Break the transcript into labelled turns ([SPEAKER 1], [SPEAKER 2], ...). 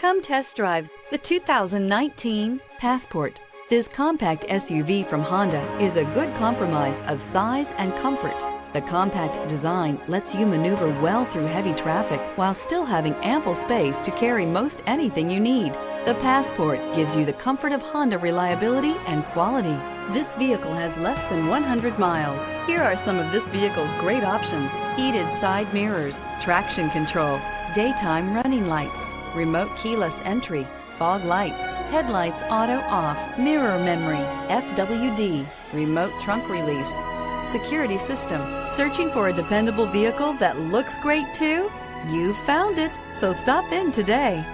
[SPEAKER 1] Come test drive the 2019 Passport. This compact SUV from Honda is a good compromise of size and comfort. The compact design lets you maneuver well through heavy traffic while still having ample space to carry most anything you need. The Passport gives you the comfort of Honda reliability and quality. This vehicle has less than 100 miles. Here are some of this vehicle's great options: heated side mirrors, traction control, daytime running lights, remote keyless entry, fog lights, headlights auto off, mirror memory, FWD, remote trunk release, security system. Searching for a dependable vehicle that looks great too? You found it, so stop in today.